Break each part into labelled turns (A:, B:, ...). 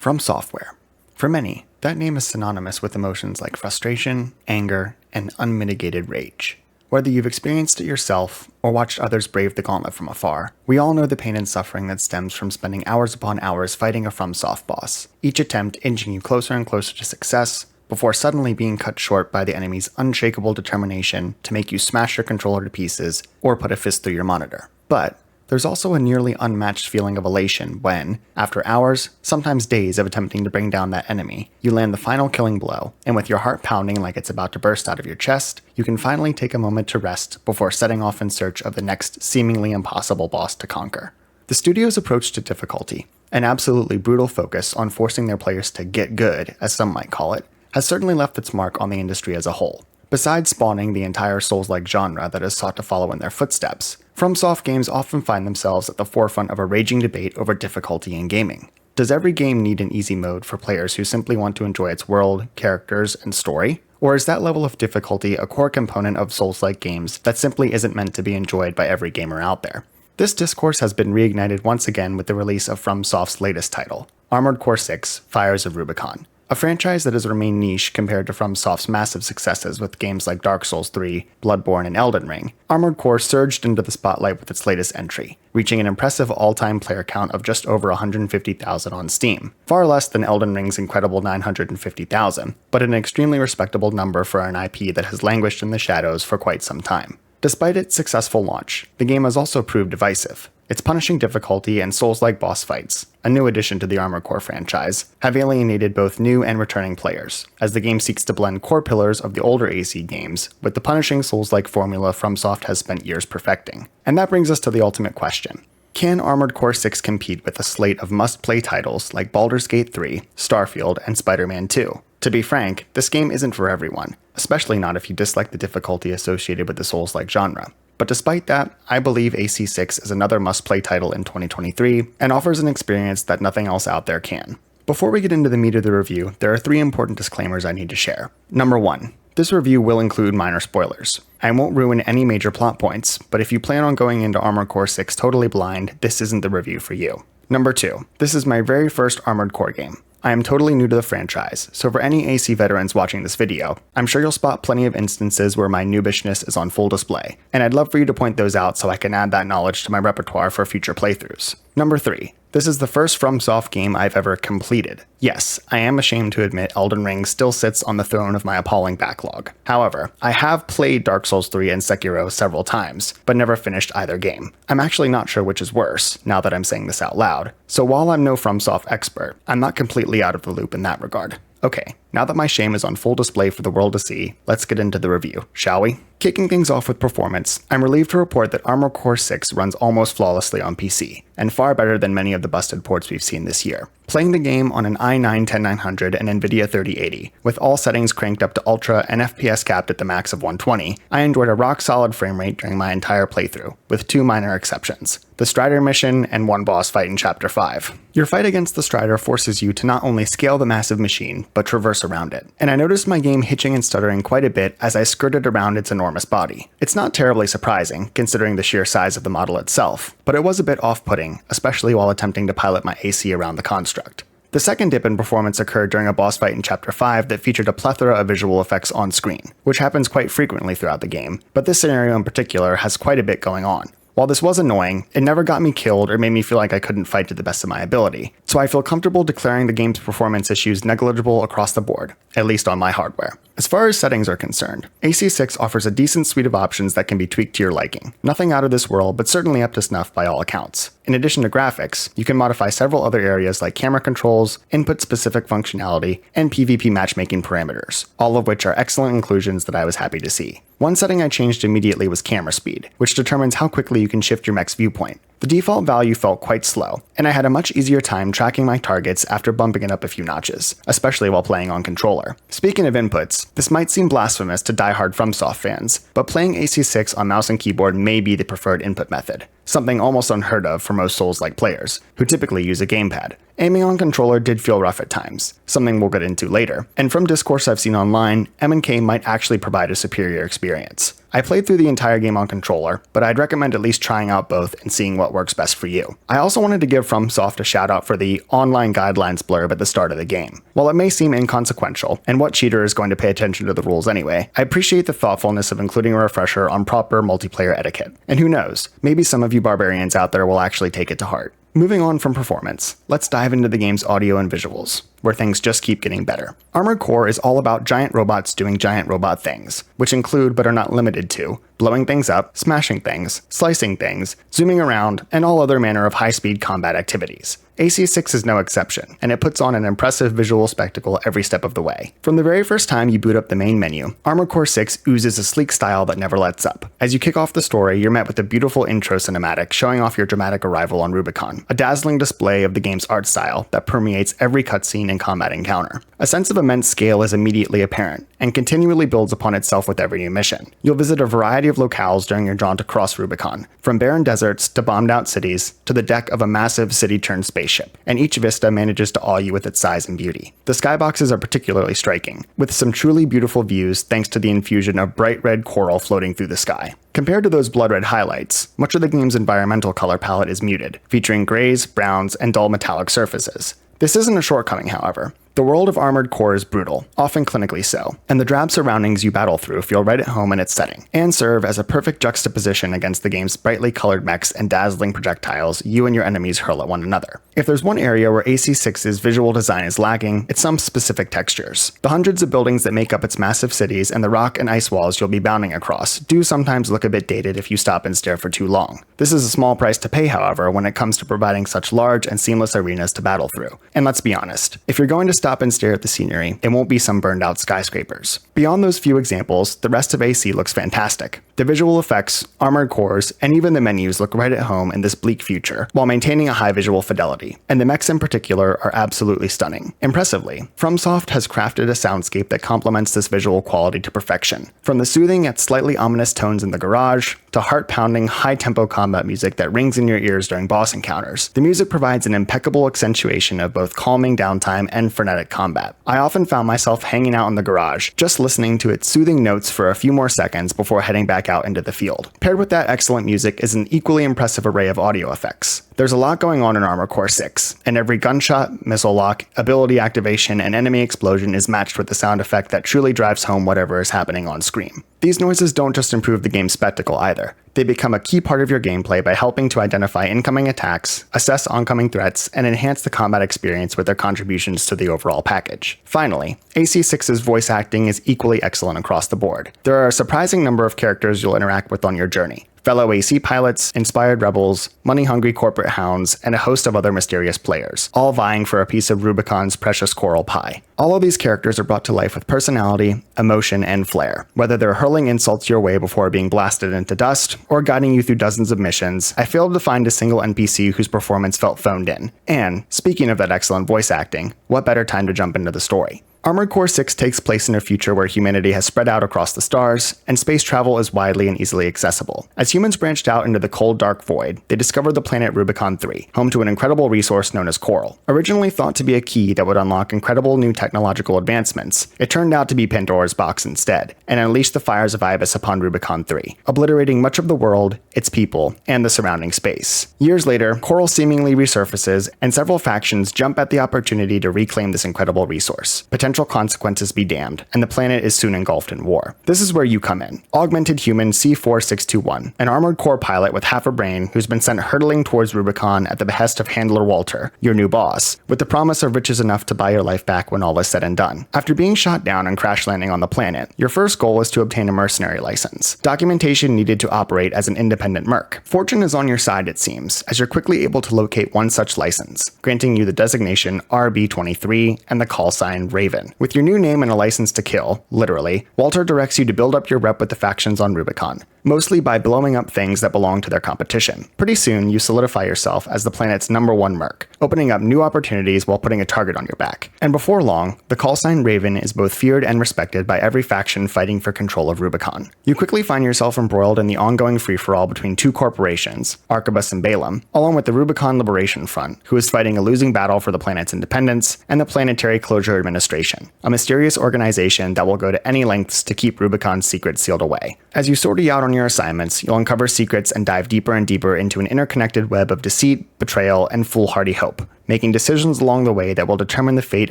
A: From Software. For many, that name is synonymous with emotions like frustration, anger, and unmitigated rage. Whether you've experienced it yourself or watched others brave the gauntlet from afar, we all know the pain and suffering that stems from spending hours upon hours fighting a FromSoft boss, each attempt inching you closer and closer to success, before suddenly being cut short by the enemy's unshakable determination to make you smash your controller to pieces or put a fist through your monitor. But there's also a nearly unmatched feeling of elation when, after hours, sometimes days of attempting to bring down that enemy, you land the final killing blow, and with your heart pounding like it's about to burst out of your chest, you can finally take a moment to rest before setting off in search of the next seemingly impossible boss to conquer. The studio's approach to difficulty, an absolutely brutal focus on forcing their players to get good, as some might call it, has certainly left its mark on the industry as a whole. Besides spawning the entire Souls-like genre that has sought to follow in their footsteps, FromSoft games often find themselves at the forefront of a raging debate over difficulty in gaming. Does every game need an easy mode for players who simply want to enjoy its world, characters, and story? Or is that level of difficulty a core component of Souls-like games that simply isn't meant to be enjoyed by every gamer out there? This discourse has been reignited once again with the release of FromSoft's latest title, Armored Core 6: Fires of Rubicon. A franchise that has remained niche compared to FromSoft's massive successes with games like Dark Souls 3, Bloodborne, and Elden Ring, Armored Core surged into the spotlight with its latest entry, reaching an impressive all-time player count of just over 150,000 on Steam, far less than Elden Ring's incredible 950,000, but an extremely respectable number for an IP that has languished in the shadows for quite some time. Despite its successful launch, the game has also proved divisive. Its punishing difficulty and Souls-like boss fights, a new addition to the Armored Core franchise, have alienated both new and returning players, as the game seeks to blend core pillars of the older AC games with the punishing Souls-like formula FromSoft has spent years perfecting. And that brings us to the ultimate question. Can Armored Core 6 compete with a slate of must-play titles like Baldur's Gate 3, Starfield, and Spider-Man 2? To be frank, this game isn't for everyone, especially not if you dislike the difficulty associated with the Souls-like genre. But despite that, I believe AC6 is another must-play title in 2023, and offers an experience that nothing else out there can. Before we get into the meat of the review, there are 3 important disclaimers I need to share. Number 1. This review will include minor spoilers. I won't ruin any major plot points, but if you plan on going into Armored Core 6 totally blind, this isn't the review for you. Number 2. This is my very first Armored Core game. I am totally new to the franchise, so for any AC veterans watching this video, I'm sure you'll spot plenty of instances where my noobishness is on full display, and I'd love for you to point those out so I can add that knowledge to my repertoire for future playthroughs. Number 3. This is the first FromSoft game I've ever completed. Yes, I am ashamed to admit Elden Ring still sits on the throne of my appalling backlog. However, I have played Dark Souls 3 and Sekiro several times, but never finished either game. I'm actually not sure which is worse, now that I'm saying this out loud. So while I'm no FromSoft expert, I'm not completely out of the loop in that regard. Okay, now that my shame is on full display for the world to see, let's get into the review, shall we? Kicking things off with performance, I'm relieved to report that Armored Core 6 runs almost flawlessly on PC, and far better than many of the busted ports we've seen this year. Playing the game on an i9-10900 and NVIDIA 3080, with all settings cranked up to ultra and FPS capped at the max of 120, I enjoyed a rock-solid frame rate during my entire playthrough, with 2 minor exceptions: the Strider mission and one boss fight in Chapter 5. Your fight against the Strider forces you to not only scale the massive machine, but traverse around it, and I noticed my game hitching and stuttering quite a bit as I skirted around its enormous body. It's not terribly surprising, considering the sheer size of the model itself, but it was a bit off-putting, especially while attempting to pilot my AC around the construct. The second dip in performance occurred during a boss fight in Chapter 5 that featured a plethora of visual effects on screen, which happens quite frequently throughout the game, but this scenario in particular has quite a bit going on. While this was annoying, it never got me killed or made me feel like I couldn't fight to the best of my ability, so I feel comfortable declaring the game's performance issues negligible across the board, at least on my hardware. As far as settings are concerned, AC6 offers a decent suite of options that can be tweaked to your liking. Nothing out of this world, but certainly up to snuff by all accounts. In addition to graphics, you can modify several other areas like camera controls, input-specific functionality, and PvP matchmaking parameters, all of which are excellent inclusions that I was happy to see. One setting I changed immediately was camera speed, which determines how quickly you can shift your mech's viewpoint. The default value felt quite slow, and I had a much easier time tracking my targets after bumping it up a few notches, especially while playing on controller. Speaking of inputs, this might seem blasphemous to die-hard FromSoft fans, but playing AC6 on mouse and keyboard may be the preferred input method, something almost unheard of for most Souls-like players, who typically use a gamepad. Aiming on controller did feel rough at times, something we'll get into later, and from discourse I've seen online, M&K might actually provide a superior experience. I played through the entire game on controller, but I'd recommend at least trying out both and seeing what works best for you. I also wanted to give FromSoft a shout out for the online guidelines blurb at the start of the game. While it may seem inconsequential, and what cheater is going to pay attention to the rules anyway, I appreciate the thoughtfulness of including a refresher on proper multiplayer etiquette. And who knows, maybe some of you barbarians out there will actually take it to heart. Moving on from performance, let's dive into the game's audio and visuals, where things just keep getting better. Armored Core is all about giant robots doing giant robot things, which include but are not limited to blowing things up, smashing things, slicing things, zooming around, and all other manner of high-speed combat activities. AC6 is no exception, and it puts on an impressive visual spectacle every step of the way. From the very first time you boot up the main menu, Armored Core 6 oozes a sleek style that never lets up. As you kick off the story, you're met with a beautiful intro cinematic showing off your dramatic arrival on Rubicon, a dazzling display of the game's art style that permeates every cutscene and combat encounter. A sense of immense scale is immediately apparent, and continually builds upon itself with every new mission. You'll visit a variety of locales during your jaunt across Rubicon, from barren deserts to bombed-out cities to the deck of a massive city-turned spaceship, and each vista manages to awe you with its size and beauty. The skyboxes are particularly striking, with some truly beautiful views thanks to the infusion of bright red coral floating through the sky. Compared to those blood red highlights, much of the game's environmental color palette is muted, featuring grays, browns, and dull metallic surfaces. This isn't a shortcoming, however. The world of Armored Core is brutal, often clinically so, and the drab surroundings you battle through feel right at home in its setting, and serve as a perfect juxtaposition against the game's brightly colored mechs and dazzling projectiles you and your enemies hurl at one another. If there's one area where AC6's visual design is lacking, it's some specific textures. The hundreds of buildings that make up its massive cities and the rock and ice walls you'll be bounding across do sometimes look a bit dated if you stop and stare for too long. This is a small price to pay, however, when it comes to providing such large and seamless arenas to battle through. And let's be honest, if you're going to stop and stare at the scenery, it won't be some burned out skyscrapers. Beyond those few examples, the rest of AC looks fantastic. The visual effects, armored cores, and even the menus look right at home in this bleak future, while maintaining a high visual fidelity, and the mechs in particular are absolutely stunning. Impressively, FromSoft has crafted a soundscape that complements this visual quality to perfection. From the soothing yet slightly ominous tones in the garage, to heart-pounding, high-tempo combat music that rings in your ears during boss encounters, the music provides an impeccable accentuation of both calming downtime and frenetic combat. I often found myself hanging out in the garage, just listening to its soothing notes for a few more seconds before heading back out into the field. Paired with that excellent music is an equally impressive array of audio effects. There's a lot going on in Armored Core 6, and every gunshot, missile lock, ability activation, and enemy explosion is matched with the sound effect that truly drives home whatever is happening on screen. These noises don't just improve the game's spectacle either. They become a key part of your gameplay by helping to identify incoming attacks, assess oncoming threats, and enhance the combat experience with their contributions to the overall package. Finally, AC6's voice acting is equally excellent across the board. There are a surprising number of characters you'll interact with on your journey. Fellow AC pilots, inspired rebels, money-hungry corporate hounds, and a host of other mysterious players, all vying for a piece of Rubicon's precious coral pie. All of these characters are brought to life with personality, emotion, and flair. Whether they're hurling insults your way before being blasted into dust, or guiding you through dozens of missions, I failed to find a single NPC whose performance felt phoned in. And, speaking of that excellent voice acting, what better time to jump into the story? Armored Core 6 takes place in a future where humanity has spread out across the stars, and space travel is widely and easily accessible. As humans branched out into the cold, dark void, they discovered the planet Rubicon 3, home to an incredible resource known as coral. Originally thought to be a key that would unlock incredible new technological advancements, it turned out to be Pandora's box instead, and unleashed the fires of Ibis upon Rubicon 3, obliterating much of the world, its people, and the surrounding space. Years later, coral seemingly resurfaces, and several factions jump at the opportunity to reclaim this incredible resource. Potential consequences be damned, and the planet is soon engulfed in war. This is where you come in. Augmented human C4621, an armored core pilot with half a brain who's been sent hurtling towards Rubicon at the behest of Handler Walter, your new boss, with the promise of riches enough to buy your life back when all is said and done. After being shot down and crash landing on the planet, your first goal is to obtain a mercenary license, documentation needed to operate as an independent merc. Fortune is on your side, it seems, as you're quickly able to locate one such license, granting you the designation RB23 and the call sign Raven. With your new name and a license to kill, literally, Walter directs you to build up your rep with the factions on Rubicon, mostly by blowing up things that belong to their competition. Pretty soon, you solidify yourself as the planet's #1 merc, opening up new opportunities while putting a target on your back. And before long, the callsign Raven is both feared and respected by every faction fighting for control of Rubicon. You quickly find yourself embroiled in the ongoing free-for-all between two corporations, Arquebus and Balaam, along with the Rubicon Liberation Front, who is fighting a losing battle for the planet's independence, and the Planetary Closure Administration, Foundation, a mysterious organization that will go to any lengths to keep Rubicon's secrets sealed away. As you sortie out on your assignments, you'll uncover secrets and dive deeper and deeper into an interconnected web of deceit, betrayal, and foolhardy hope, making decisions along the way that will determine the fate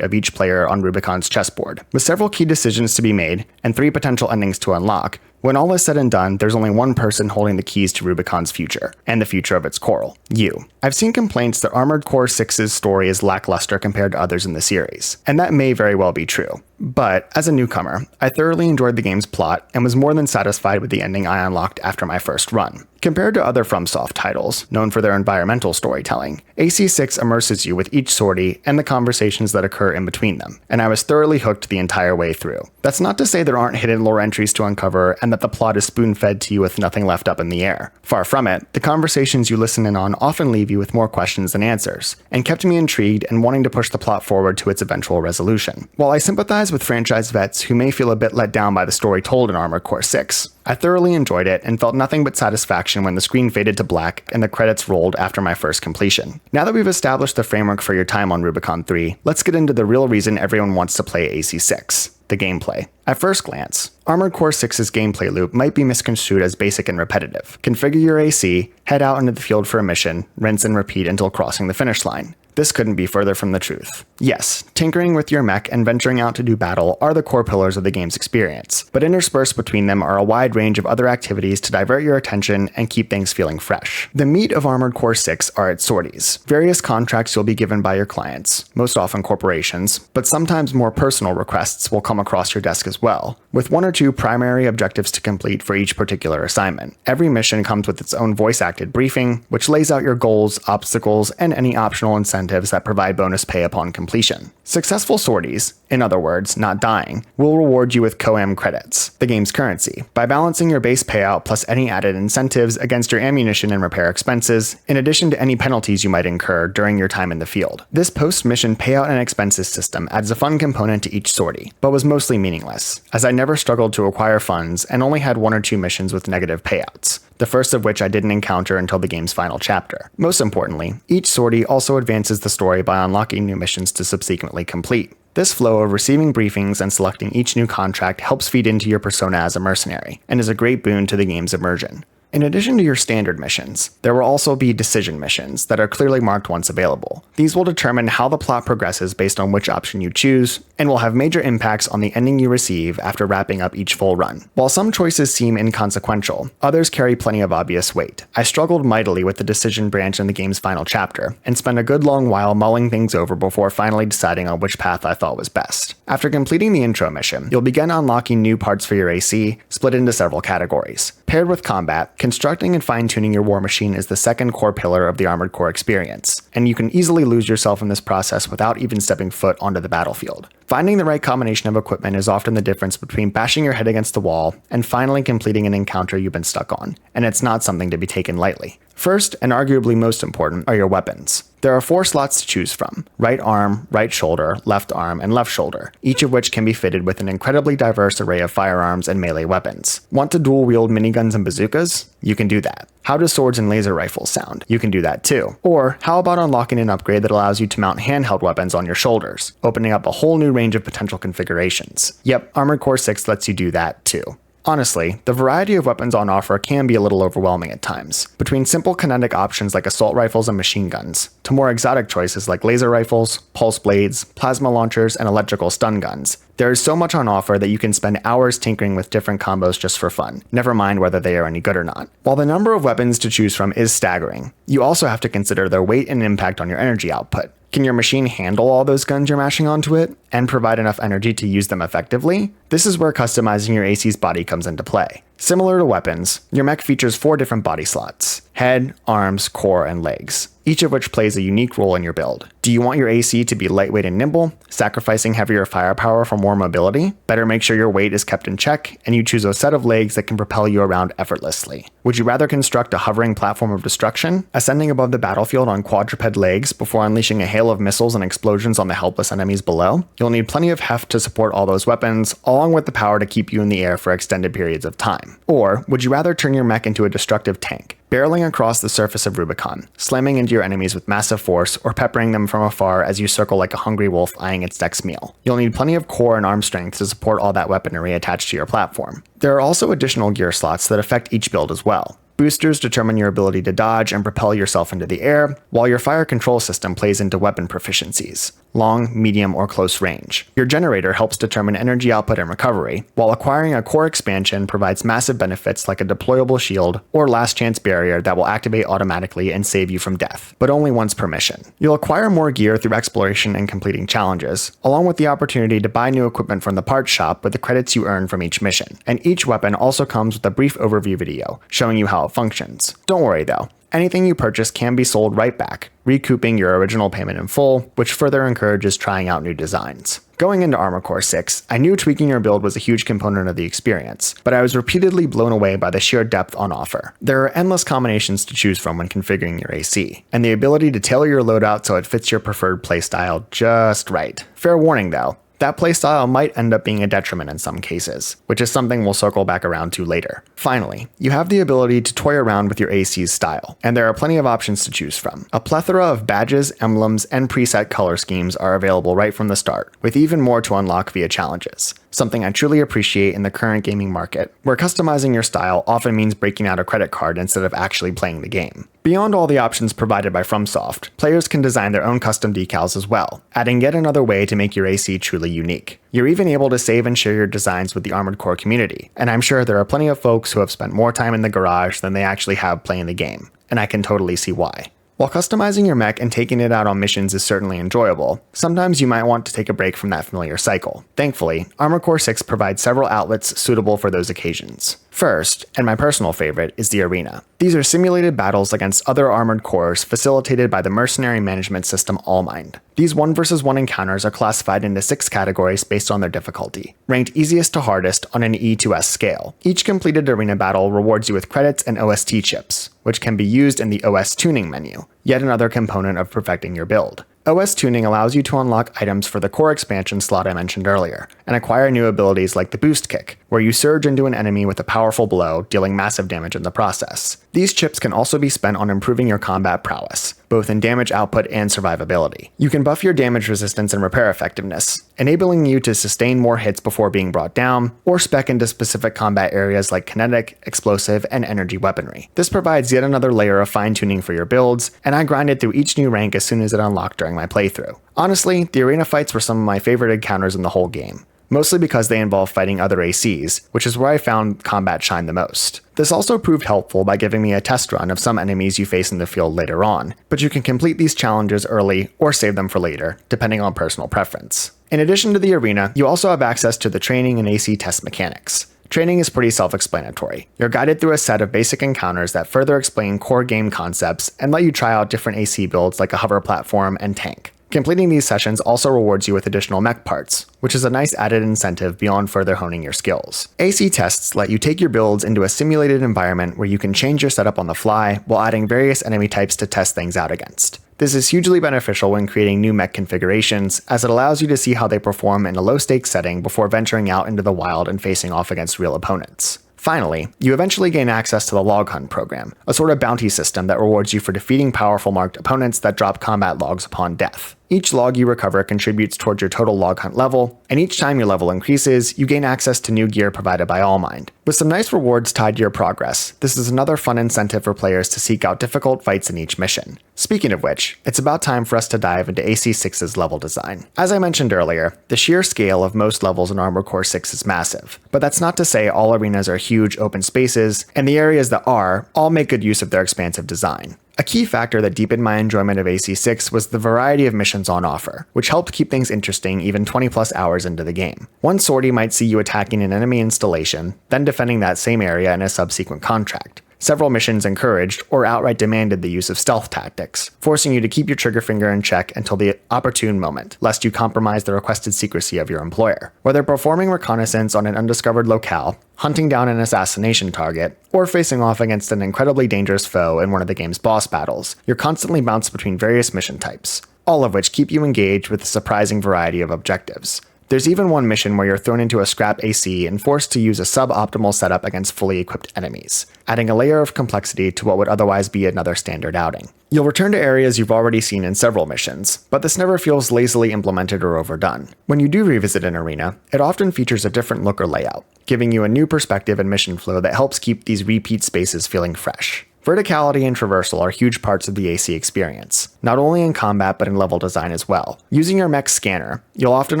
A: of each player on Rubicon's chessboard. With several key decisions to be made, and 3 potential endings to unlock, when all is said and done, there's only one person holding the keys to Rubicon's future, and the future of its coral: you. I've seen complaints that Armored Core 6's story is lackluster compared to others in the series, and that may very well be true. But, as a newcomer, I thoroughly enjoyed the game's plot and was more than satisfied with the ending I unlocked after my first run. Compared to other FromSoft titles, known for their environmental storytelling, AC6 immerses you with each sortie and the conversations that occur in between them, and I was thoroughly hooked the entire way through. That's not to say there aren't hidden lore entries to uncover and that the plot is spoon-fed to you with nothing left up in the air. Far from it, the conversations you listen in on often leave you with more questions than answers, and kept me intrigued and wanting to push the plot forward to its eventual resolution. While I sympathize with franchise vets who may feel a bit let down by the story told in Armored Core 6, I thoroughly enjoyed it and felt nothing but satisfaction when the screen faded to black and the credits rolled after my first completion. Now that we've established the framework for your time on Rubicon 3, let's get into the real reason everyone wants to play AC6. The gameplay. At first glance, Armored Core 6's gameplay loop might be misconstrued as basic and repetitive. Configure your AC, head out into the field for a mission, rinse and repeat until crossing the finish line. This couldn't be further from the truth. Yes, tinkering with your mech and venturing out to do battle are the core pillars of the game's experience, but interspersed between them are a wide range of other activities to divert your attention and keep things feeling fresh. The meat of Armored Core 6 are its sorties, various contracts you'll be given by your clients, most often corporations, but sometimes more personal requests will come across your desk as well, with 1 or 2 primary objectives to complete for each particular assignment. Every mission comes with its own voice-acted briefing, which lays out your goals, obstacles, and any optional incentives that provide bonus pay upon completion. Successful sorties, in other words, not dying, will reward you with COAM credits, the game's currency, by balancing your base payout plus any added incentives against your ammunition and repair expenses, in addition to any penalties you might incur during your time in the field. This post-mission payout and expenses system adds a fun component to each sortie, but was mostly meaningless, as I never struggled to acquire funds and only had 1 or 2 missions with negative payouts, the first of which I didn't encounter until the game's final chapter. Most importantly, each sortie also advances the story by unlocking new missions to subsequently complete. This flow of receiving briefings and selecting each new contract helps feed into your persona as a mercenary, and is a great boon to the game's immersion. In addition to your standard missions, there will also be decision missions that are clearly marked once available. These will determine how the plot progresses based on which option you choose, and will have major impacts on the ending you receive after wrapping up each full run. While some choices seem inconsequential, others carry plenty of obvious weight. I struggled mightily with the decision branch in the game's final chapter, and spent a good long while mulling things over before finally deciding on which path I thought was best. After completing the intro mission, you'll begin unlocking new parts for your AC, split into several categories. Paired with combat, constructing and fine-tuning your war machine is the second core pillar of the Armored Core experience, and you can easily lose yourself in this process without even stepping foot onto the battlefield. Finding the right combination of equipment is often the difference between bashing your head against the wall and finally completing an encounter you've been stuck on, and it's not something to be taken lightly. First, and arguably most important, are your weapons. There are 4 slots to choose from: right arm, right shoulder, left arm, and left shoulder, each of which can be fitted with an incredibly diverse array of firearms and melee weapons. Want to dual-wield miniguns and bazookas? You can do that. How do swords and laser rifles sound? You can do that too. Or, how about unlocking an upgrade that allows you to mount handheld weapons on your shoulders, opening up a whole new range of potential configurations? Yep, Armored Core 6 lets you do that too. Honestly, the variety of weapons on offer can be a little overwhelming at times. Between simple kinetic options like assault rifles and machine guns, to more exotic choices like laser rifles, pulse blades, plasma launchers, and electrical stun guns, there is so much on offer that you can spend hours tinkering with different combos just for fun, never mind whether they are any good or not. While the number of weapons to choose from is staggering, you also have to consider their weight and impact on your energy output. Can your machine handle all those guns you're mashing onto it, and provide enough energy to use them effectively? This is where customizing your AC's body comes into play. Similar to weapons, your mech features 4 different body slots: head, arms, core, and legs, each of which plays a unique role in your build. Do you want your AC to be lightweight and nimble, sacrificing heavier firepower for more mobility? Better make sure your weight is kept in check, and you choose a set of legs that can propel you around effortlessly. Would you rather construct a hovering platform of destruction, ascending above the battlefield on quadruped legs before unleashing a hail of missiles and explosions on the helpless enemies below? You'll need plenty of heft to support all those weapons, along with the power to keep you in the air for extended periods of time. Or, would you rather turn your mech into a destructive tank, barreling across the surface of Rubicon, slamming into into your enemies with massive force or peppering them from afar as you circle like a hungry wolf eyeing its next meal. You'll need plenty of core and arm strength to support all that weaponry attached to your platform. There are also additional gear slots that affect each build as well. Boosters determine your ability to dodge and propel yourself into the air, while your fire control system plays into weapon proficiencies, long, medium, or close range. Your generator helps determine energy output and recovery, while acquiring a core expansion provides massive benefits like a deployable shield or last chance barrier that will activate automatically and save you from death, but only once per mission. You'll acquire more gear through exploration and completing challenges, along with the opportunity to buy new equipment from the parts shop with the credits you earn from each mission, and each weapon also comes with a brief overview video showing you how it functions. Don't worry though. Anything you purchase can be sold right back, recouping your original payment in full, which further encourages trying out new designs. Going into Armored Core 6, I knew tweaking your build was a huge component of the experience, but I was repeatedly blown away by the sheer depth on offer. There are endless combinations to choose from when configuring your AC, and the ability to tailor your loadout so it fits your preferred playstyle just right. Fair warning though, that playstyle might end up being a detriment in some cases, which is something we'll circle back around to later. Finally, you have the ability to toy around with your AC's style, and there are plenty of options to choose from. A plethora of badges, emblems, and preset color schemes are available right from the start, with even more to unlock via challenges. Something I truly appreciate in the current gaming market, where customizing your style often means breaking out a credit card instead of actually playing the game. Beyond all the options provided by FromSoft, players can design their own custom decals as well, adding yet another way to make your AC truly unique. You're even able to save and share your designs with the Armored Core community, and I'm sure there are plenty of folks who have spent more time in the garage than they actually have playing the game, and I can totally see why. While customizing your mech and taking it out on missions is certainly enjoyable, sometimes you might want to take a break from that familiar cycle. Thankfully, Armored Core 6 provides several outlets suitable for those occasions. First, and my personal favorite, is the arena. These are simulated battles against other armored cores facilitated by the mercenary management system Allmind. These 1 vs 1 encounters are classified into 6 categories based on their difficulty, ranked easiest to hardest on an E to S scale. Each completed arena battle rewards you with credits and OST chips, which can be used in the OS tuning menu, yet another component of perfecting your build. OS tuning allows you to unlock items for the core expansion slot I mentioned earlier, and acquire new abilities like the boost kick, where you surge into an enemy with a powerful blow, dealing massive damage in the process. These chips can also be spent on improving your combat prowess, both in damage output and survivability. You can buff your damage resistance and repair effectiveness, enabling you to sustain more hits before being brought down, or spec into specific combat areas like kinetic, explosive, and energy weaponry. This provides yet another layer of fine-tuning for your builds, and I grinded through each new rank as soon as it unlocked during my playthrough. Honestly, the arena fights were some of my favorite encounters in the whole game, mostly because they involve fighting other ACs, which is where I found combat shine the most. This also proved helpful by giving me a test run of some enemies you face in the field later on, but you can complete these challenges early or save them for later, depending on personal preference. In addition to the arena, you also have access to the training and AC test mechanics. Training is pretty self-explanatory. You're guided through a set of basic encounters that further explain core game concepts and let you try out different AC builds like a hover platform and tank. Completing these sessions also rewards you with additional mech parts, which is a nice added incentive beyond further honing your skills. AC tests let you take your builds into a simulated environment where you can change your setup on the fly while adding various enemy types to test things out against. This is hugely beneficial when creating new mech configurations, as it allows you to see how they perform in a low-stakes setting before venturing out into the wild and facing off against real opponents. Finally, you eventually gain access to the Log Hunt program, a sort of bounty system that rewards you for defeating powerful marked opponents that drop combat logs upon death. Each log you recover contributes towards your total Log Hunt level, and each time your level increases, you gain access to new gear provided by Allmind. With some nice rewards tied to your progress, this is another fun incentive for players to seek out difficult fights in each mission. Speaking of which, it's about time for us to dive into AC6's level design. As I mentioned earlier, the sheer scale of most levels in Armored Core 6 is massive, but that's not to say all arenas are huge open spaces, and the areas that are all make good use of their expansive design. A key factor that deepened my enjoyment of AC6 was the variety of missions on offer, which helped keep things interesting even 20 plus hours into the game. One sortie might see you attacking an enemy installation, then defending that same area in a subsequent contract. Several missions encouraged or outright demanded the use of stealth tactics, forcing you to keep your trigger finger in check until the opportune moment, lest you compromise the requested secrecy of your employer. Whether performing reconnaissance on an undiscovered locale, hunting down an assassination target, or facing off against an incredibly dangerous foe in one of the game's boss battles, you're constantly bounced between various mission types, all of which keep you engaged with a surprising variety of objectives. There's even one mission where you're thrown into a scrap AC and forced to use a suboptimal setup against fully equipped enemies, adding a layer of complexity to what would otherwise be another standard outing. You'll return to areas you've already seen in several missions, but this never feels lazily implemented or overdone. When you do revisit an arena, it often features a different look or layout, giving you a new perspective and mission flow that helps keep these repeat spaces feeling fresh. Verticality and traversal are huge parts of the AC experience, not only in combat but in level design as well. Using your mech's scanner, you'll often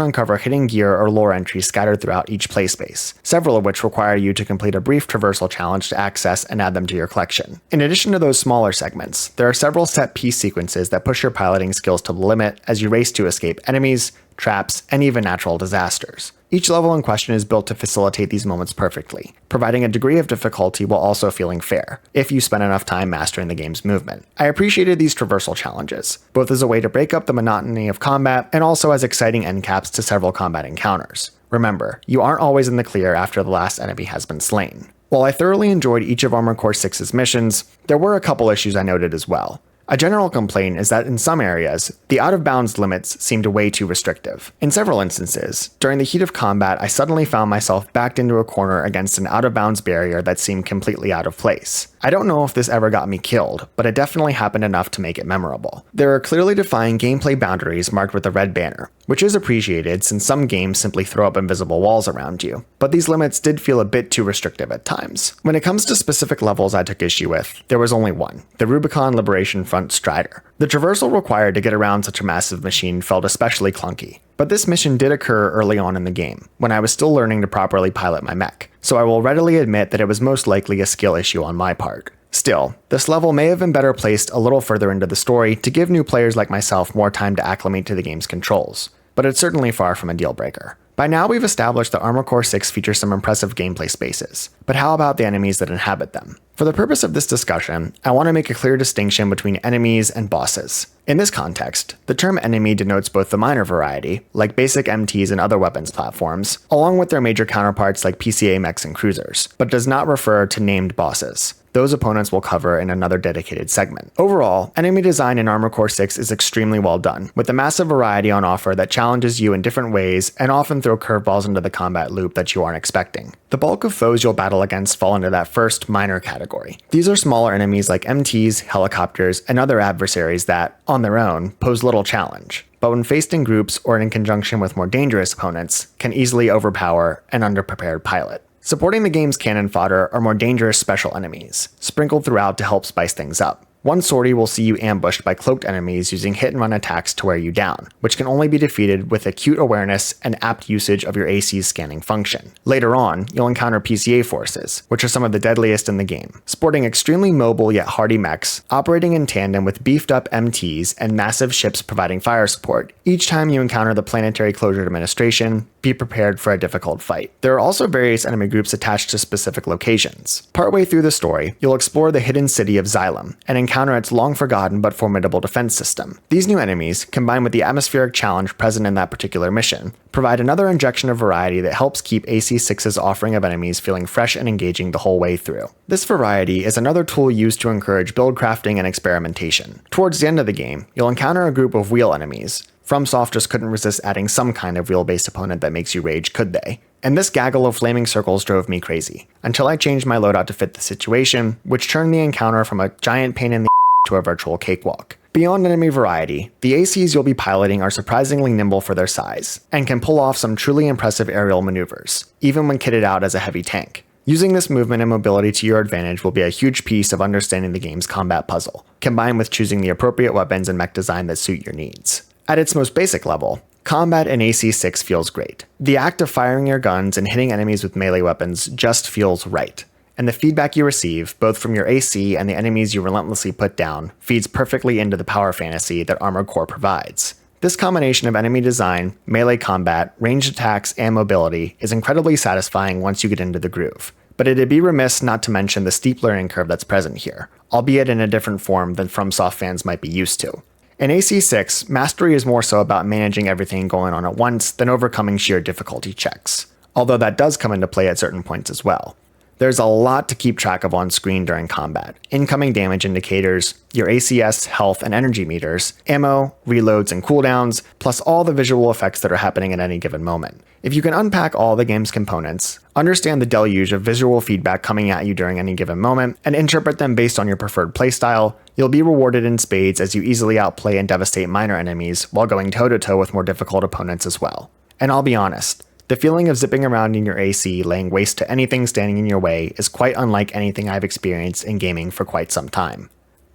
A: uncover hidden gear or lore entries scattered throughout each playspace, several of which require you to complete a brief traversal challenge to access and add them to your collection. In addition to those smaller segments, there are several set-piece sequences that push your piloting skills to the limit as you race to escape enemies, traps, and even natural disasters. Each level in question is built to facilitate these moments perfectly, providing a degree of difficulty while also feeling fair, if you spend enough time mastering the game's movement. I appreciated these traversal challenges, both as a way to break up the monotony of combat and also as exciting end caps to several combat encounters. Remember, you aren't always in the clear after the last enemy has been slain. While I thoroughly enjoyed each of Armored Core 6's missions, there were a couple issues I noted as well. A general complaint is that in some areas, the out-of-bounds limits seemed way too restrictive. In several instances, during the heat of combat, I suddenly found myself backed into a corner against an out-of-bounds barrier that seemed completely out of place. I don't know if this ever got me killed, but it definitely happened enough to make it memorable. There are clearly defined gameplay boundaries marked with a red banner, which is appreciated since some games simply throw up invisible walls around you, but these limits did feel a bit too restrictive at times. When it comes to specific levels I took issue with, there was only one, the Rubicon Liberation Front Strider. The traversal required to get around such a massive machine felt especially clunky, but this mission did occur early on in the game, when I was still learning to properly pilot my mech, so I will readily admit that it was most likely a skill issue on my part. Still, this level may have been better placed a little further into the story to give new players like myself more time to acclimate to the game's controls, but it's certainly far from a deal breaker. By now we've established that Armored Core 6 features some impressive gameplay spaces, but how about the enemies that inhabit them? For the purpose of this discussion, I want to make a clear distinction between enemies and bosses. In this context, the term enemy denotes both the minor variety, like basic MTs and other weapons platforms, along with their major counterparts like PCA mechs and cruisers, but does not refer to named bosses. Those opponents will cover in another dedicated segment. Overall, enemy design in Armored Core 6 is extremely well done, with a massive variety on offer that challenges you in different ways and often throw curveballs into the combat loop that you aren't expecting. The bulk of foes you'll battle against fall into that first minor category. These are smaller enemies like MTs, helicopters, and other adversaries that, on their own, pose little challenge, but when faced in groups or in conjunction with more dangerous opponents, can easily overpower an underprepared pilot. Supporting the game's cannon fodder are more dangerous special enemies, sprinkled throughout to help spice things up. One sortie will see you ambushed by cloaked enemies using hit-and-run attacks to wear you down, which can only be defeated with acute awareness and apt usage of your AC's scanning function. Later on, you'll encounter PCA forces, which are some of the deadliest in the game, sporting extremely mobile yet hardy mechs, operating in tandem with beefed-up MTs and massive ships providing fire support. Each time you encounter the Planetary Closure Administration, be prepared for a difficult fight. There are also various enemy groups attached to specific locations. Partway through the story, you'll explore the hidden city of Xylem, and encounter its long-forgotten but formidable defense system. These new enemies, combined with the atmospheric challenge present in that particular mission, provide another injection of variety that helps keep AC6's offering of enemies feeling fresh and engaging the whole way through. This variety is another tool used to encourage build crafting and experimentation. Towards the end of the game, you'll encounter a group of wheel enemies. FromSoft just couldn't resist adding some kind of wheel-based opponent that makes you rage, could they? And this gaggle of flaming circles drove me crazy, until I changed my loadout to fit the situation, which turned the encounter from a giant pain in the to a virtual cakewalk. Beyond enemy variety, the ACs you'll be piloting are surprisingly nimble for their size, and can pull off some truly impressive aerial maneuvers, even when kitted out as a heavy tank. Using this movement and mobility to your advantage will be a huge piece of understanding the game's combat puzzle, combined with choosing the appropriate weapons and mech design that suit your needs. At its most basic level, combat in AC6 feels great. The act of firing your guns and hitting enemies with melee weapons just feels right. And the feedback you receive, both from your AC and the enemies you relentlessly put down, feeds perfectly into the power fantasy that Armored Core provides. This combination of enemy design, melee combat, ranged attacks, and mobility is incredibly satisfying once you get into the groove. But it'd be remiss not to mention the steep learning curve that's present here, albeit in a different form than FromSoft fans might be used to. In AC6, mastery is more so about managing everything going on at once than overcoming sheer difficulty checks, although that does come into play at certain points as well. There's a lot to keep track of on screen during combat. Incoming damage indicators, your ACS, health, and energy meters, ammo, reloads, and cooldowns, plus all the visual effects that are happening at any given moment. If you can unpack all the game's components, understand the deluge of visual feedback coming at you during any given moment, and interpret them based on your preferred playstyle, you'll be rewarded in spades as you easily outplay and devastate minor enemies while going toe-to-toe with more difficult opponents as well. And I'll be honest, the feeling of zipping around in your AC, laying waste to anything standing in your way, is quite unlike anything I've experienced in gaming for quite some time.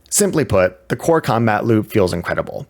A: Simply put, the core combat loop feels incredible.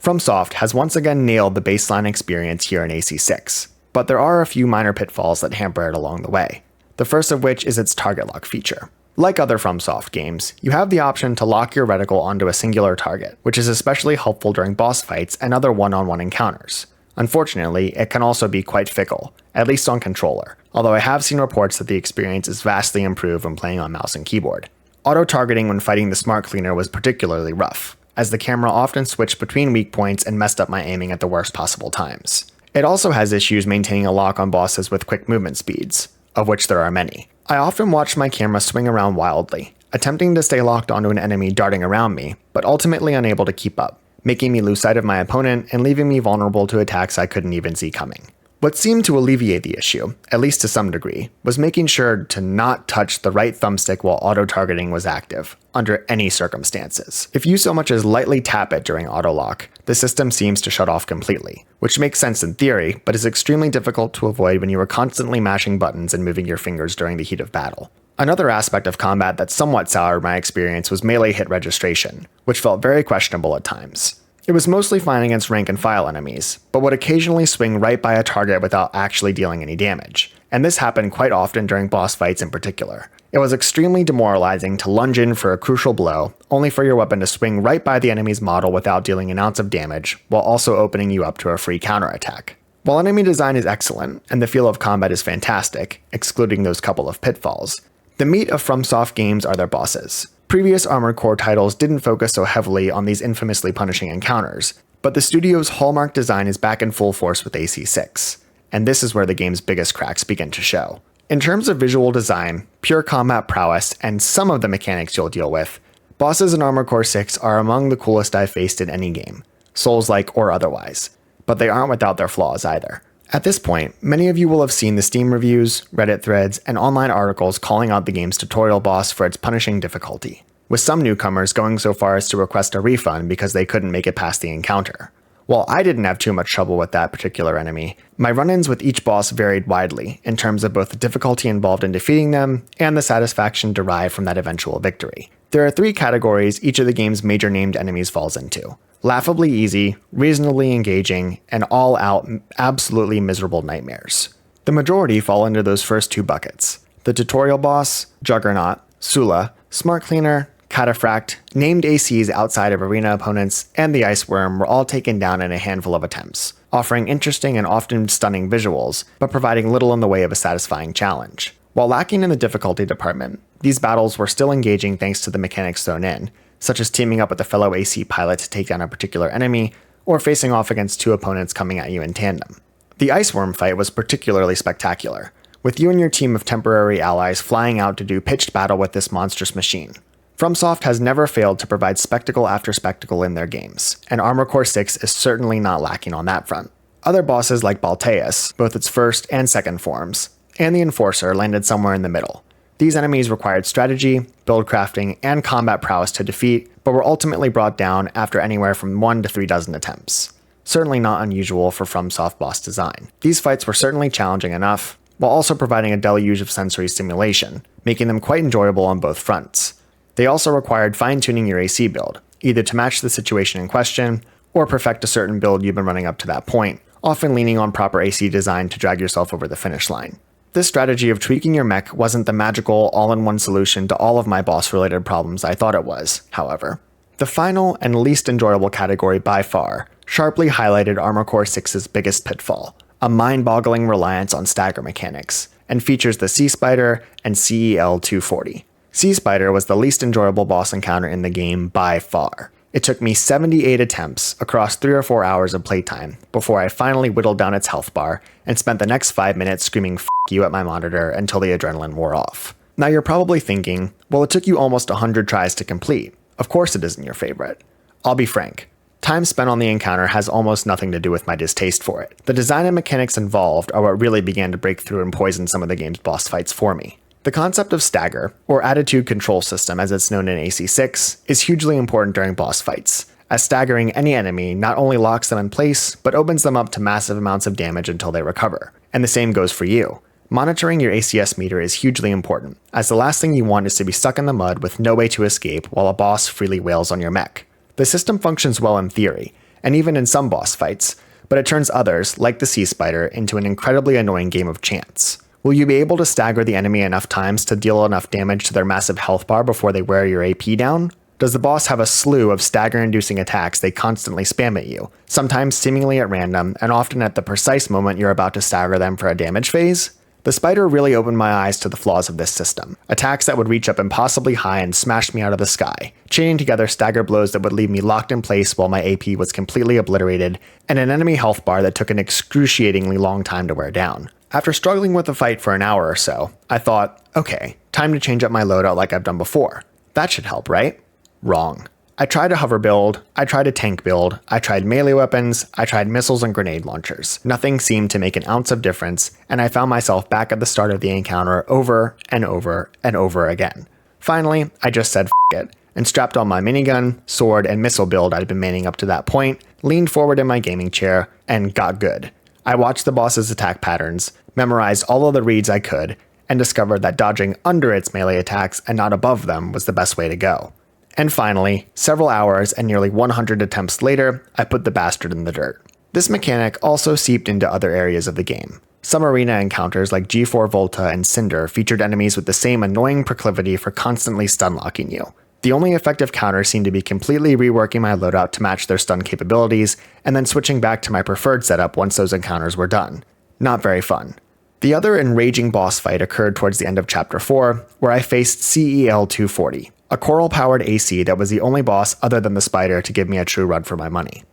A: FromSoft has once again nailed the baseline experience here in AC6, but there are a few minor pitfalls that hamper it along the way. The first of which is its target lock feature. Like other FromSoft games, you have the option to lock your reticle onto a singular target, which is especially helpful during boss fights and other one-on-one encounters. Unfortunately, it can also be quite fickle, at least on controller, although I have seen reports that the experience is vastly improved when playing on mouse and keyboard. Auto-targeting when fighting the smart cleaner was particularly rough, as the camera often switched between weak points and messed up my aiming at the worst possible times. It also has issues maintaining a lock on bosses with quick movement speeds, of which there are many. I often watched my camera swing around wildly, attempting to stay locked onto an enemy darting around me, but ultimately unable to keep up, making me lose sight of my opponent and leaving me vulnerable to attacks I couldn't even see coming. What seemed to alleviate the issue, at least to some degree, was making sure to not touch the right thumbstick while auto-targeting was active, under any circumstances. If you so much as lightly tap it during auto-lock, the system seems to shut off completely, which makes sense in theory, but is extremely difficult to avoid when you are constantly mashing buttons and moving your fingers during the heat of battle. Another aspect of combat that somewhat soured my experience was melee hit registration, which felt very questionable at times. It was mostly fine against rank and file enemies, but would occasionally swing right by a target without actually dealing any damage, and this happened quite often during boss fights in particular. It was extremely demoralizing to lunge in for a crucial blow, only for your weapon to swing right by the enemy's model without dealing an ounce of damage, while also opening you up to a free counterattack. While enemy design is excellent, and the feel of combat is fantastic, excluding those couple of pitfalls, the meat of FromSoft games are their bosses. Previous Armored Core titles didn't focus so heavily on these infamously punishing encounters, but the studio's hallmark design is back in full force with AC6, and this is where the game's biggest cracks begin to show. In terms of visual design, pure combat prowess, and some of the mechanics you'll deal with, bosses in Armored Core 6 are among the coolest I've faced in any game, Souls-like or otherwise, but they aren't without their flaws either. At this point, many of you will have seen the Steam reviews, Reddit threads, and online articles calling out the game's tutorial boss for its punishing difficulty, with some newcomers going so far as to request a refund because they couldn't make it past the encounter. While I didn't have too much trouble with that particular enemy, my run-ins with each boss varied widely in terms of both the difficulty involved in defeating them and the satisfaction derived from that eventual victory. There are 3 categories each of the game's major named enemies falls into: laughably easy, reasonably engaging, and all-out absolutely miserable nightmares. The majority fall into those first 2 buckets: the tutorial boss, Juggernaut, Sula, Smart Cleaner, Cataphract, named ACs outside of arena opponents, and the Ice Worm were all taken down in a handful of attempts, offering interesting and often stunning visuals, but providing little in the way of a satisfying challenge. While lacking in the difficulty department, these battles were still engaging thanks to the mechanics thrown in, such as teaming up with a fellow AC pilot to take down a particular enemy, or facing off against 2 opponents coming at you in tandem. The Ice Worm fight was particularly spectacular, with you and your team of temporary allies flying out to do pitched battle with this monstrous machine. FromSoft has never failed to provide spectacle after spectacle in their games, and Armored Core 6 is certainly not lacking on that front. Other bosses like Balteus, both its first and second forms, and the Enforcer landed somewhere in the middle. These enemies required strategy, build crafting, and combat prowess to defeat, but were ultimately brought down after anywhere from 1 to 3 dozen attempts. Certainly not unusual for FromSoft boss design. These fights were certainly challenging enough, while also providing a deluge of sensory stimulation, making them quite enjoyable on both fronts. They also required fine-tuning your AC build, either to match the situation in question, or perfect a certain build you've been running up to that point, often leaning on proper AC design to drag yourself over the finish line. This strategy of tweaking your mech wasn't the magical, all-in-one solution to all of my boss-related problems I thought it was, however. The final and least enjoyable category by far sharply highlighted Armored Core 6's biggest pitfall, a mind-boggling reliance on stagger mechanics, and features the Sea Spider and CEL 240. Sea Spider was the least enjoyable boss encounter in the game by far. It took me 78 attempts across 3 or 4 hours of playtime before I finally whittled down its health bar and spent the next 5 minutes screaming "F*** you" at my monitor until the adrenaline wore off. Now you're probably thinking, well, it took you almost 100 tries to complete. Of course it isn't your favorite. I'll be frank. Time spent on the encounter has almost nothing to do with my distaste for it. The design and mechanics involved are what really began to break through and poison some of the game's boss fights for me. The concept of stagger, or attitude control system as it's known in AC6, is hugely important during boss fights, as staggering any enemy not only locks them in place, but opens them up to massive amounts of damage until they recover. And the same goes for you. Monitoring your ACS meter is hugely important, as the last thing you want is to be stuck in the mud with no way to escape while a boss freely wails on your mech. The system functions well in theory, and even in some boss fights, but it turns others, like the Sea Spider, into an incredibly annoying game of chance. Will you be able to stagger the enemy enough times to deal enough damage to their massive health bar before they wear your AP down? Does the boss have a slew of stagger-inducing attacks they constantly spam at you, sometimes seemingly at random, and often at the precise moment you're about to stagger them for a damage phase? The Spider really opened my eyes to the flaws of this system. Attacks that would reach up impossibly high and smash me out of the sky, chaining together stagger blows that would leave me locked in place while my AP was completely obliterated, and an enemy health bar that took an excruciatingly long time to wear down. After struggling with the fight for an hour or so, I thought, okay, time to change up my loadout like I've done before. That should help, right? Wrong. I tried a hover build, I tried a tank build, I tried melee weapons, I tried missiles and grenade launchers. Nothing seemed to make an ounce of difference, and I found myself back at the start of the encounter over and over and over again. Finally, I just said f it, and strapped on my minigun, sword, and missile build I'd been manning up to that point, leaned forward in my gaming chair, and got good. I watched the boss's attack patterns, memorized all of the reads I could, and discovered that dodging under its melee attacks and not above them was the best way to go. And finally, several hours and nearly 100 attempts later, I put the bastard in the dirt. This mechanic also seeped into other areas of the game. Some arena encounters like G4 Volta and Cinder featured enemies with the same annoying proclivity for constantly stun-locking you. The only effective counter seemed to be completely reworking my loadout to match their stun capabilities, and then switching back to my preferred setup once those encounters were done. Not very fun. The other enraging boss fight occurred towards the end of Chapter 4, where I faced CEL 240. A coral-powered AC that was the only boss other than the Spider to give me a true run for my money.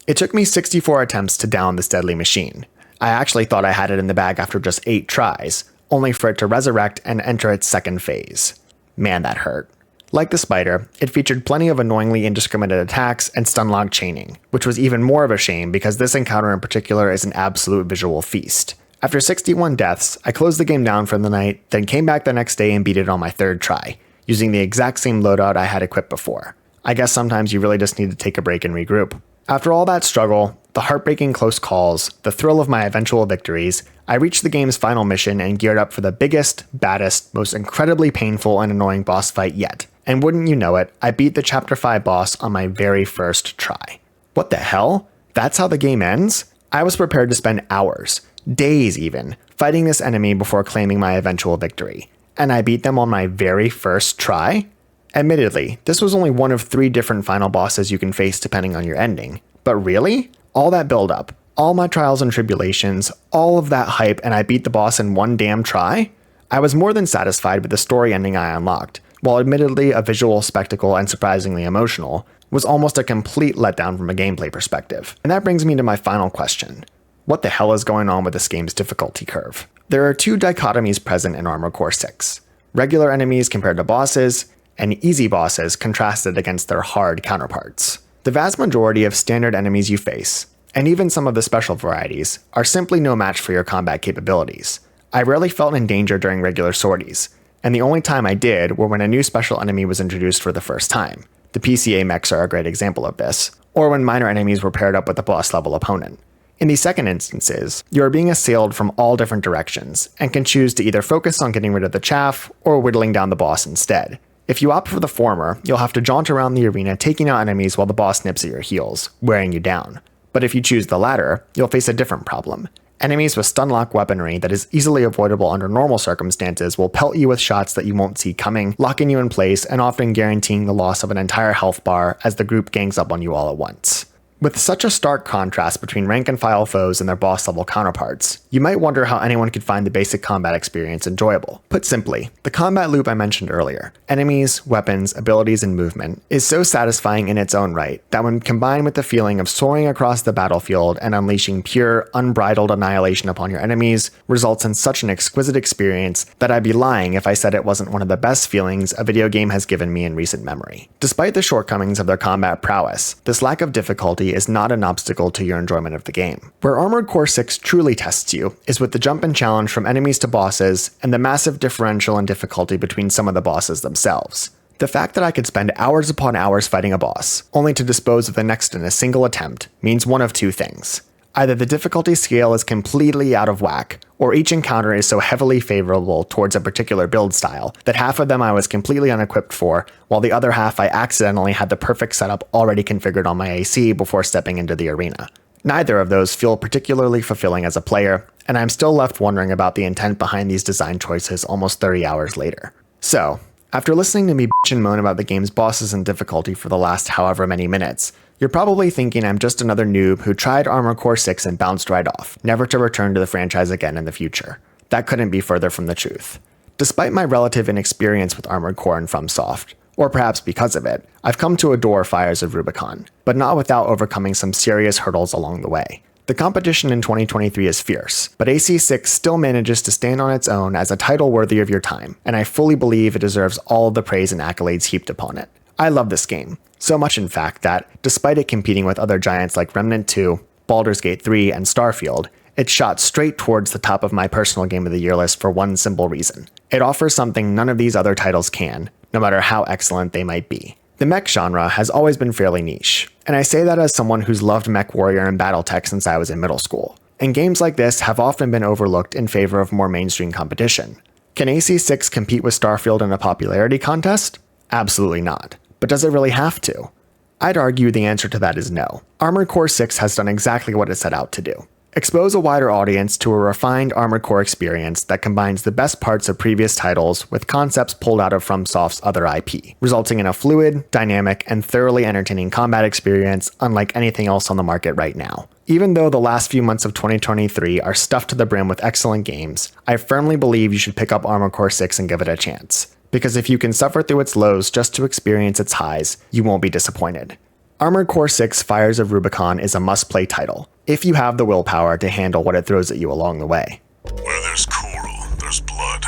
A: It took me 64 attempts to down this deadly machine. I actually thought I had it in the bag after just 8 tries, only for it to resurrect and enter its second phase. Man, that hurt. Like the Spider, it featured plenty of annoyingly indiscriminate attacks and stun-lock chaining, which was even more of a shame because this encounter in particular is an absolute visual feast. After 61 deaths, I closed the game down for the night, then came back the next day and beat it on my 3rd try, using the exact same loadout I had equipped before. I guess sometimes you really just need to take a break and regroup. After all that struggle, the heartbreaking close calls, the thrill of my eventual victories, I reached the game's final mission and geared up for the biggest, baddest, most incredibly painful and annoying boss fight yet. And wouldn't you know it, I beat the Chapter 5 boss on my very first try. What the hell? That's how the game ends? I was prepared to spend hours, days even, fighting this enemy before claiming my eventual victory. And I beat them on my very first try? Admittedly, this was only one of 3 different final bosses you can face depending on your ending. But really? All that build-up, all my trials and tribulations, all of that hype, and I beat the boss in one damn try? I was more than satisfied with the story ending I unlocked. While admittedly a visual spectacle and surprisingly emotional, was almost a complete letdown from a gameplay perspective. And that brings me to my final question. What the hell is going on with this game's difficulty curve? There are 2 dichotomies present in Armored Core 6. Regular enemies compared to bosses, and easy bosses contrasted against their hard counterparts. The vast majority of standard enemies you face, and even some of the special varieties, are simply no match for your combat capabilities. I rarely felt in danger during regular sorties, and the only time I did were when a new special enemy was introduced for the first time. The PCA mechs are a great example of this, or when minor enemies were paired up with a boss-level opponent. In these second instances, you are being assailed from all different directions, and can choose to either focus on getting rid of the chaff, or whittling down the boss instead. If you opt for the former, you'll have to jaunt around the arena taking out enemies while the boss nips at your heels, wearing you down. But if you choose the latter, you'll face a different problem. Enemies with stun-lock weaponry that is easily avoidable under normal circumstances will pelt you with shots that you won't see coming, locking you in place and often guaranteeing the loss of an entire health bar as the group gangs up on you all at once. With such a stark contrast between rank-and-file foes and their boss-level counterparts, you might wonder how anyone could find the basic combat experience enjoyable. Put simply, the combat loop I mentioned earlier, enemies, weapons, abilities, and movement, is so satisfying in its own right that when combined with the feeling of soaring across the battlefield and unleashing pure, unbridled annihilation upon your enemies, results in such an exquisite experience that I'd be lying if I said it wasn't one of the best feelings a video game has given me in recent memory. Despite the shortcomings of their combat prowess, this lack of difficulty is not an obstacle to your enjoyment of the game. Where Armored Core 6 truly tests you is with the jump and challenge from enemies to bosses and the massive differential in difficulty between some of the bosses themselves. The fact that I could spend hours upon hours fighting a boss, only to dispose of the next in a single attempt, means one of two things. Either the difficulty scale is completely out of whack, or each encounter is so heavily favorable towards a particular build style that half of them I was completely unequipped for, while the other half I accidentally had the perfect setup already configured on my AC before stepping into the arena. Neither of those feel particularly fulfilling as a player, and I'm still left wondering about the intent behind these design choices almost 30 hours later. So, after listening to me bitch and moan about the game's bosses and difficulty for the last however many minutes, you're probably thinking I'm just another noob who tried Armored Core 6 and bounced right off, never to return to the franchise again in the future. That couldn't be further from the truth. Despite my relative inexperience with Armored Core and FromSoft, or perhaps because of it, I've come to adore Fires of Rubicon, but not without overcoming some serious hurdles along the way. The competition in 2023 is fierce, but AC6 still manages to stand on its own as a title worthy of your time, and I fully believe it deserves all of the praise and accolades heaped upon it. I love this game. So much in fact that, despite it competing with other giants like Remnant 2, Baldur's Gate 3, and Starfield, it shot straight towards the top of my personal Game of the Year list for one simple reason. It offers something none of these other titles can, no matter how excellent they might be. The mech genre has always been fairly niche, and I say that as someone who's loved MechWarrior and BattleTech since I was in middle school. And games like this have often been overlooked in favor of more mainstream competition. Can AC6 compete with Starfield in a popularity contest? Absolutely not. But does it really have to? I'd argue the answer to that is no. Armored Core 6 has done exactly what it set out to do. Expose a wider audience to a refined Armored Core experience that combines the best parts of previous titles with concepts pulled out of FromSoft's other IP, resulting in a fluid, dynamic, and thoroughly entertaining combat experience unlike anything else on the market right now. Even though the last few months of 2023 are stuffed to the brim with excellent games, I firmly believe you should pick up Armored Core 6 and give it a chance. Because if you can suffer through its lows just to experience its highs, you won't be disappointed. Armored Core 6 Fires of Rubicon is a must-play title, if you have the willpower to handle what it throws at you along the way.
B: Where there's coral, there's blood.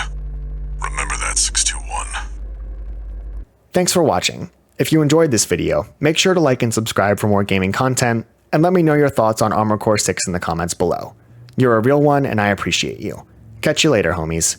B: Remember that, 621.
A: Thanks for watching. If you enjoyed this video, make sure to like and subscribe for more gaming content, and let me know your thoughts on Armored Core 6 in the comments below. You're a real one, and I appreciate you. Catch you later, homies.